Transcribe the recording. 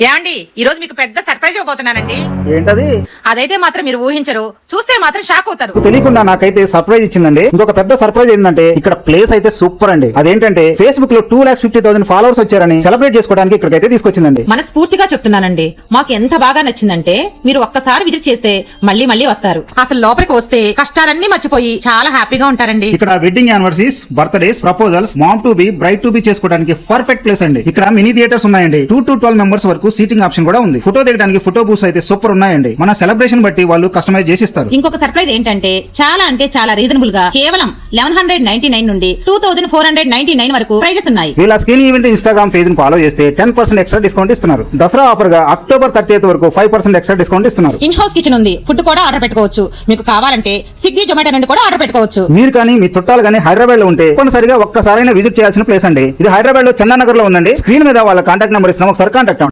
ఏమండి ఈ రోజు మీకు పెద్ద సర్ప్రైజ్ ఇవ్వబోతున్నానండి. ఏంటది? అదైతే మాత్రం మీరు ఊహించరు, చూస్తే మాత్రం షాక్ అవుతారు. తెలియకుండా నాకైతే సర్ప్రైజ్ ఇచ్చిందండి. ఇంకొక పెద్ద సర్ప్రైజ్ ఏంటంటే ఇక్కడ ప్లేస్ అయితే సూపర్ అండి. అదేంటంటే ఫేస్బుక్ లో 2,50,000 ఫాలోవర్స్ వచ్చారని సెలబ్రేట్ చేసుకోవడానికి ఇక్కడికైతే తీసుకొచ్చిందండి. మనస్ఫూర్తిగా చెప్తున్నానండి, మాకు ఎంత బాగా నచ్చిందంటే మీరు ఒక్కసారి విజిట్ చేస్తే మళ్ళీ మళ్ళీ వస్తారు. అసలు లోపలికి వస్తే కష్టాలన్నీ మర్చిపోయి చాలా హ్యాపీగా ఉంటారండి. ఇక్కడ wedding anniversaries, birthdays, proposals, mom to be, bride to be చేసుకోవడానికి పర్ఫెక్ట్ ప్లేస్ అండి. ఇక్కడ మినీ థియేటర్స్ ఉన్నాయండి. 2 to 12 మెంబర్స్ వరకు సీటింగ్ ఆప్షన్ కూడా ఉంది. ఫోటో దిగడానికి ఫోటో బూత్స్ అయితే సూపర్ ఉన్నాయండి. మన సెలబ్రేషన్ బట్టి వాళ్ళు కస్టమైజ్ చేసి ఇస్తారు. ఇంకొక సర్ప్రైజ్ ఏంటంటే చాలా రీజనబుల్ గా కేవలం 1199 నుండి 2499 వరకు ప్రైజెస్ ఉన్నాయి. వీళ్ళ స్క్రీన్ ఈవెంట్ ఇన్స్టాగ్రామ్ పేజ్ ని ఫాలో చేస్తే 10% ఎక్స్ట్రా డిస్కౌంట్ ఇస్తున్నారు. దసరా ఆఫర్ గా అక్టోబర్ 30th వరకు 5% ఎక్స్ట్రా డిస్కౌంట్ ఇస్తున్నారు. ఇన్ హౌస్ కిచెన్ ఉంది, ఫుడ్ కూడా ఆర్డర్ పెట్టుకోవచ్చు. మీకు కావాలంటే స్విగ్గీ, జొమాటో నుండి కూడా ఆర్డర్ పెట్టుకోవచ్చు. మీరు కానీ మీ చుట్టాలు కానీ హైదరాబాద్ లో ఉంటే తప్పనిసరిగా ఒక్కసారైనా విజిట్ చేయాల్సిన ప్లేస్ అండి. ఇది హైదరాబాద్ లో చందానగర్ లో ఉందండి. స్క్రీన్ మీద వాళ్ళ కాంటాక్ట్ నెంబర్ ఇస్తాం, ఒకసారి కాంటాక్ట్